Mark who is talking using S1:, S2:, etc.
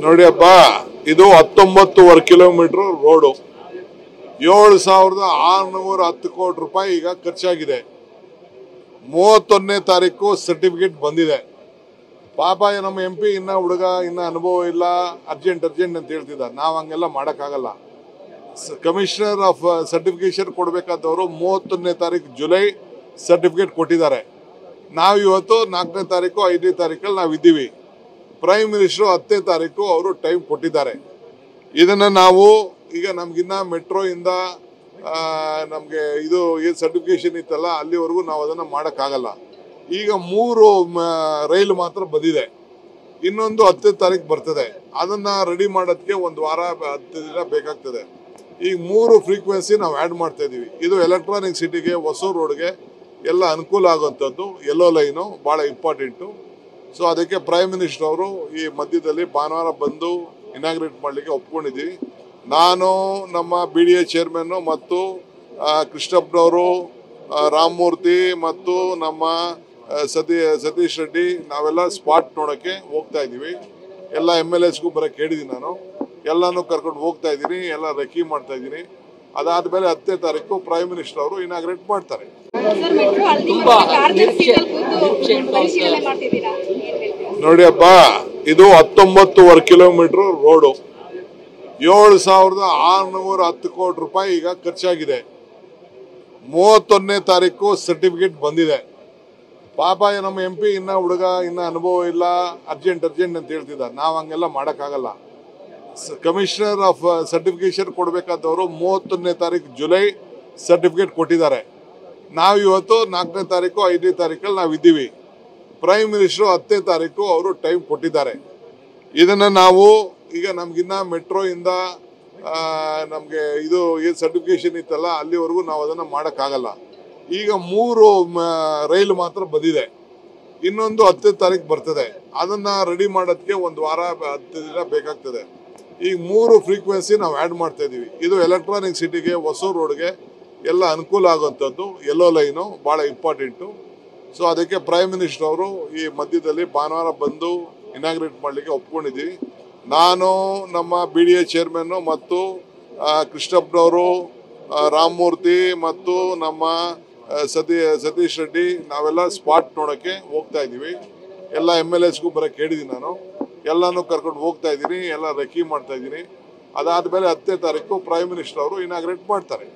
S1: ನೋಡಿ ಅಪ್ಪ, ಇದು 19 ಕಿಲೋಮೀಟರ್ ರೋಡು, 7,610 ಕೋಟಿ ರೂಪಾಯಿ ಈಗ ಖರ್ಚಾಗಿದೆ. 31ನೇ ತಾರೀಕು ಸರ್ಟಿಫಿಕೇಟ್ ಬಂದಿದೆ. ಪಾಪ ನಮ್ಮ MP ಇನ್ನ ಹುಡುಗ, ಇನ್ನ ಅನುಭವ ಇಲ್ಲ, ಅರ್ಜೆಂಟ್ ಅಂತ ಹೇಳ್ತಿದ್ದ. ನಾವು ಹಂಗೆಲ್ಲ ಮಾಡೋಕ್ಕಾಗಲ್ಲ. ಕಮಿಷನರ್ ಆಫ್ ಸರ್ಟಿಫಿಕೇಶನ್ ಕೊಡಬೇಕಾದವರು 31ನೇ ತಾರೀಕು ಜುಲೈ ಸರ್ಟಿಫಿಕೇಟ್ ಕೊಟ್ಟಿದ್ದಾರೆ. ನಾವು ಇವತ್ತು 4ನೇ ತಾರೀಕು 5ನೇ ತಾರೀಕಲ್ಲಿ ನಾವು ಇದ್ದೀವಿ. ಪ್ರೈಮ್ ಮಿನಿಸ್ಟರ್ 10ನೇ ತಾರೀಕು ಅವರು ಟೈಮ್ ಕೊಟ್ಟಿದ್ದಾರೆ. ಇದನ್ನ ನಾವು ಈಗ ನಮ್ಗಿನ್ನ ಮೆಟ್ರೋ ಇಂದ ನಮಗೆ ಇದು ಏನು ಸರ್ಟಿಫಿಕೇಶನ್ ಇತ್ತಲ್ಲ, ಅಲ್ಲಿವರೆಗೂ ನಾವು ಅದನ್ನು ಮಾಡೋಕ್ಕಾಗಲ್ಲ. ಈಗ 3 ರೈಲು ಮಾತ್ರ ಬಂದಿದೆ, ಇನ್ನೊಂದು 10ನೇ ತಾರೀಕು ಬರ್ತದೆ. ಅದನ್ನ ರೆಡಿ ಮಾಡೋದಕ್ಕೆ 1 ವಾರ 10 ದಿನ ಬೇಕಾಗ್ತದೆ. ಈಗ 3 ಫ್ರೀಕ್ವೆನ್ಸಿ ನಾವು ಆ್ಯಡ್ ಮಾಡ್ತಾ ಇದೀವಿ. ಇದು ಎಲೆಕ್ಟ್ರಾನಿಕ್ ಸಿಟಿಗೆ, ಹೊಸೂರು ರೋಡ್ಗೆ ಎಲ್ಲ ಅನುಕೂಲ ಆಗುವಂಥದ್ದು. ಯೆಲ್ಲೋ ಲೈನು ಭಾಳ ಇಂಪಾರ್ಟೆಂಟು. ಸೊ ಅದಕ್ಕೆ ಪ್ರೈಮ್ ಮಿನಿಸ್ಟರ್ ಅವರು ಈ ಮಧ್ಯದಲ್ಲಿ ಭಾನುವಾರ ಬಂದು ಇನಾಗ್ರೇಟ್ ಮಾಡಲಿಕ್ಕೆ ಒಪ್ಕೊಂಡಿದ್ದೀವಿ. ನಾನು, ನಮ್ಮ BDA ಚೇರ್ಮನ್ನು ಮತ್ತು ಕೃಷ್ಣಪ್ಪನವರು, ರಾಮಮೂರ್ತಿ ಮತ್ತು ನಮ್ಮ ಸತೀಶ್ ರೆಡ್ಡಿ ನಾವೆಲ್ಲ ಸ್ಪಾಟ್ ನೋಡೋಕ್ಕೆ ಹೋಗ್ತಾ ಇದ್ದೀವಿ. ಎಲ್ಲ MLAಸ್ಗೂ ಬರೋಕ್ಕೆ ಹೇಳಿದ್ದೀನಿ. ನಾನು ಎಲ್ಲನೂ ಕರ್ಕೊಂಡು ಹೋಗ್ತಾ ಇದ್ದೀನಿ, ಎಲ್ಲ ರೆಕಿ ಮಾಡ್ತಾ ಇದ್ದೀನಿ. ಅದಾದಮೇಲೆ 10ನೇ ತಾರೀಕು ಪ್ರೈಮ್ ಮಿನಿಸ್ಟರ್ ಅವರು ಇನಾಗ್ರೇಟ್ ಮಾಡ್ತಾರೆ. ನೋಡಿ ಅಪ್ಪ, ಇದು 19 ಕಿಲೋಮೀಟರ್ ರೋಡು, 7,610 ಕೋಟಿ ರೂಪಾಯಿ ಈಗ ಖರ್ಚಾಗಿದೆ. 31ನೇ ತಾರೀಕು ಸರ್ಟಿಫಿಕೇಟ್ ಬಂದಿದೆ. ಪಾಪ ನಮ್ಮ MP ಇನ್ನ ಹುಡುಗ, ಇನ್ನ ಅನುಭವ ಇಲ್ಲ, ಅರ್ಜೆಂಟ್ ಅಂತ ಹೇಳ್ತಿದ್ದ. ನಾವು ಹಂಗೆಲ್ಲ ಮಾಡೋಕ್ಕಾಗಲ್ಲ. ಕಮಿಷನರ್ ಆಫ್ ಸರ್ಟಿಫಿಕೇಶನ್ ಕೊಡಬೇಕಾದವರು 31ನೇ ತಾರೀಕು ಜುಲೈ ಸರ್ಟಿಫಿಕೇಟ್ ಕೊಟ್ಟಿದ್ದಾರೆ. ನಾವು ಇವತ್ತು 4ನೇ ತಾರೀಕು 5ನೇ ತಾರೀಕಲ್ಲಿ ನಾವು ಇದ್ದೀವಿ. ಪ್ರೈಮ್ ಮಿನಿಸ್ಟರ್ 10ನೇ ತಾರೀಕು ಅವರು ಟೈಮ್ ಕೊಟ್ಟಿದ್ದಾರೆ. ಇದನ್ನ ನಾವು ಈಗ ನಮ್ಗಿನ್ನ ಮೆಟ್ರೋ ಇಂದ ನಮಗೆ ಇದು ಏನು ಸರ್ಟಿಫಿಕೇಶನ್ ಇತ್ತಲ್ಲ, ಅಲ್ಲಿವರೆಗೂ ನಾವು ಅದನ್ನು ಮಾಡೋಕ್ಕಾಗಲ್ಲ. ಈಗ 3 ರೈಲು ಮಾತ್ರ ಬಂದಿದೆ, ಇನ್ನೊಂದು 10ನೇ ತಾರೀಕು ಬರ್ತದೆ. ಅದನ್ನ ರೆಡಿ ಮಾಡೋದಕ್ಕೆ 1 ವಾರ 10 ದಿನ ಬೇಕಾಗ್ತದೆ. ಈಗ 3 ಫ್ರೀಕ್ವೆನ್ಸಿ ನಾವು ಆ್ಯಡ್ ಮಾಡ್ತಾ ಇದೀವಿ. ಇದು ಎಲೆಕ್ಟ್ರಾನಿಕ್ ಸಿಟಿಗೆ, ಹೊಸೂರು ರೋಡ್ಗೆ ಎಲ್ಲ ಅನುಕೂಲ ಆಗುವಂಥದ್ದು. ಯೆಲ್ಲೋ ಲೈನು ಭಾಳ ಇಂಪಾರ್ಟೆಂಟು. ಸೊ ಅದಕ್ಕೆ ಪ್ರೈಮ್ ಮಿನಿಸ್ಟರ್ ಅವರು ಈ ಮಧ್ಯದಲ್ಲಿ ಭಾನುವಾರ ಬಂದು ಇನಾಗ್ರೇಟ್ ಮಾಡಲಿಕ್ಕೆ ಒಪ್ಕೊಂಡಿದ್ದೀವಿ. ನಾನು, ನಮ್ಮ BDA ಚೇರ್ಮನ್ನು ಮತ್ತು ಕೃಷ್ಣಪ್ಪನವರು, ರಾಮಮೂರ್ತಿ ಮತ್ತು ನಮ್ಮ ಸತೀಶ್ ರೆಡ್ಡಿ ನಾವೆಲ್ಲ ಸ್ಪಾಟ್ ನೋಡೋಕ್ಕೆ ಹೋಗ್ತಾ ಇದ್ದೀವಿ. ಎಲ್ಲ MLAಸ್ಗೂ ಬರೋಕ್ಕೆ ಹೇಳಿದ್ದೀನಿ. ನಾನು ಎಲ್ಲನೂ ಕರ್ಕೊಂಡು ಹೋಗ್ತಾ ಇದ್ದೀನಿ, ಎಲ್ಲ ರೆಕಿ ಮಾಡ್ತಾ ಇದ್ದೀನಿ. ಅದಾದಮೇಲೆ 10ನೇ ತಾರೀಕು ಪ್ರೈಮ್ ಮಿನಿಸ್ಟರ್ ಅವರು ಇನಾಗ್ರೇಟ್ ಮಾಡ್ತಾರೆ.